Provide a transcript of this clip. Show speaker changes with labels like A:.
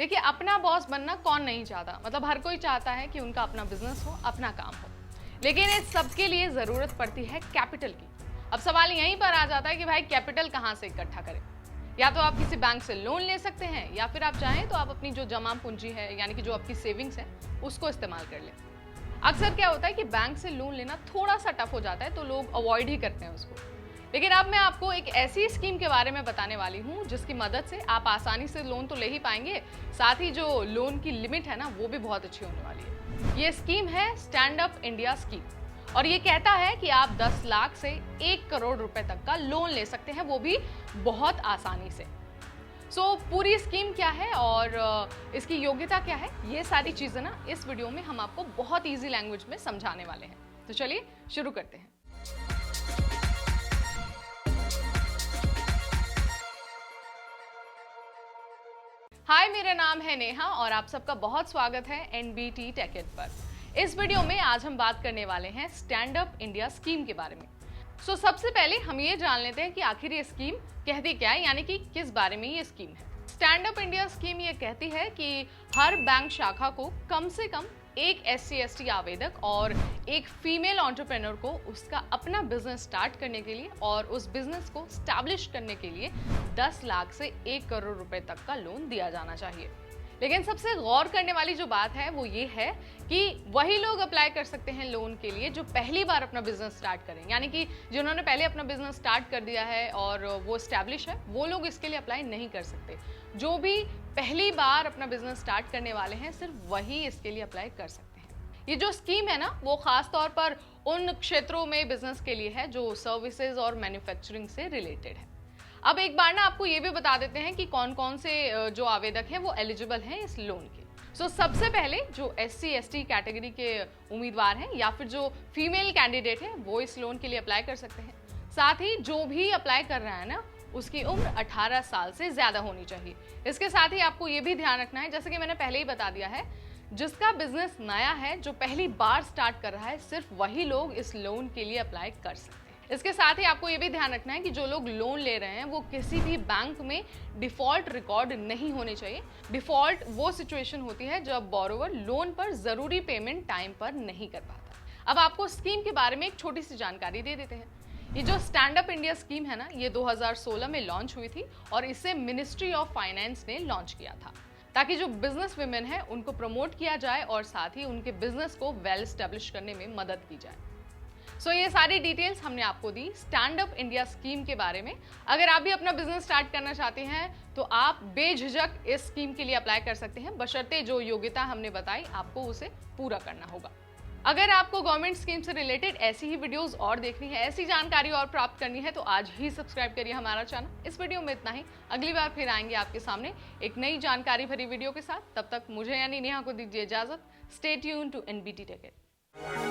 A: देखिए, अपना बॉस बनना कौन नहीं चाहता, मतलब हर कोई चाहता है कि उनका अपना बिजनेस हो, अपना काम हो। लेकिन इस सबके लिए जरूरत पड़ती है कैपिटल की। अब सवाल यहीं पर आ जाता है कि भाई कैपिटल कहाँ से इकट्ठा करें। या तो आप किसी बैंक से लोन ले सकते हैं, या फिर आप चाहें तो आप अपनी जो जमा पूंजी है, यानी कि जो आपकी सेविंग्स है, उसको इस्तेमाल कर लें। अक्सर क्या होता है कि बैंक से लोन लेना थोड़ा सा टफ हो जाता है, तो लोग अवॉइड ही करते हैं उसको। लेकिन अब मैं आपको एक ऐसी स्कीम के बारे में बताने वाली हूँ जिसकी मदद से आप आसानी से लोन तो ले ही पाएंगे, साथ ही जो लोन की लिमिट है ना, वो भी बहुत अच्छी होने वाली है। ये स्कीम है स्टैंड अप इंडिया स्कीम, और ये कहता है कि आप 10 लाख से 1 करोड़ रुपए तक का लोन ले सकते हैं, वो भी बहुत आसानी से। पूरी स्कीम क्या है और इसकी योग्यता क्या है, ये सारी चीजें ना इस वीडियो में हम आपको बहुत इजी लैंग्वेज में समझाने वाले हैं। तो चलिए शुरू करते हैं। हाय, मेरा नाम है नेहा और आप सबका बहुत स्वागत है एनबीटी टेक पर। इस वीडियो में आज हम बात करने वाले हैं स्टैंड अप इंडिया स्कीम के बारे में। सबसे पहले हम ये जान लेते हैं कि आखिर ये स्कीम कहती क्या है, यानी कि किस बारे में ये स्कीम है। स्टैंड अप इंडिया स्कीम ये कहती है कि हर बैंक शाखा को कम से कम एक SC/ST आवेदक और एक फीमेल एंटरप्रेन्योर को उसका अपना बिजनेस स्टार्ट करने के लिए और उस बिजनेस को स्टैब्लिश करने के लिए 10 लाख से 1 करोड़ रुपए तक का लोन दिया जाना चाहिए। लेकिन सबसे गौर करने वाली जो बात है वो ये है कि वही लोग अप्लाई कर सकते हैं लोन के लिए जो पहली बार अपना बिजनेस स्टार्ट करें, यानी कि जिन्होंने पहले अपना बिजनेस स्टार्ट कर दिया है और वो स्टैब्लिश है, वो लोग इसके लिए अप्लाई नहीं कर सकते। जो भी पहली बार अपना बिजनेस स्टार्ट करने वाले हैं, सिर्फ वही इसके लिए अप्लाई कर सकते हैं। ये जो स्कीम है ना, वो खास तौर पर उन क्षेत्रों में बिजनेस के लिए है जो सर्विसेज और मैन्युफैक्चरिंग से रिलेटेड है। अब एक बार ना आपको ये भी बता देते हैं कि कौन कौन से जो आवेदक हैं वो एलिजिबल हैं इस लोन के। सबसे पहले जो SC/ST कैटेगरी के उम्मीदवार हैं या फिर जो फीमेल कैंडिडेट है, वो इस लोन के लिए अप्लाई कर सकते हैं। साथ ही जो भी अप्लाई कर रहा है ना, उसकी उम्र 18 साल से ज्यादा होनी चाहिए। इसके साथ ही आपको ये भी ध्यान रखना है, जैसे कि मैंने पहले ही बता दिया है, जिसका बिजनेस नया है, जो पहली बार स्टार्ट कर रहा है, सिर्फ वही लोग इस लोन के लिए अप्लाई कर सकते हैं। इसके साथ ही आपको ये भी ध्यान रखना है कि जो लोग लोन ले रहे हैं वो किसी भी बैंक में डिफॉल्ट रिकॉर्ड नहीं होने चाहिए। डिफॉल्ट वो सिचुएशन होती है जब बोरोवर लोन पर जरूरी पेमेंट टाइम पर नहीं कर पाता। अब आपको स्कीम के बारे में एक छोटी सी जानकारी दे देते हैं। ये जो स्टैंड अप इंडिया स्कीम है ना, ये 2016 में लॉन्च हुई थी और इसे मिनिस्ट्री ऑफ फाइनेंस ने लॉन्च किया था, ताकि जो बिजनेस वुमेन है उनको प्रमोट किया जाए और साथ ही उनके बिजनेस को वेल स्टैब्लिश करने में मदद की जाए। ये सारी डिटेल्स हमने आपको दी स्टैंड अप इंडिया स्कीम के बारे में। अगर आप भी अपना बिजनेस स्टार्ट करना चाहते हैं तो आप बेझिझक इस स्कीम के लिए अप्लाई कर सकते हैं, बशर्ते जो योग्यता हमने बताई आपको उसे पूरा करना होगा। अगर आपको गवर्नमेंट स्कीम से रिलेटेड ऐसी ही वीडियोस और देखनी है, ऐसी जानकारी और प्राप्त करनी है, तो आज ही सब्सक्राइब करिए हमारा चैनल। इस वीडियो में इतना ही, अगली बार फिर आएंगे आपके सामने एक नई जानकारी भरी वीडियो के साथ। तब तक मुझे यानी नेहा को दीजिए इजाजत। Stay tuned to NBT take.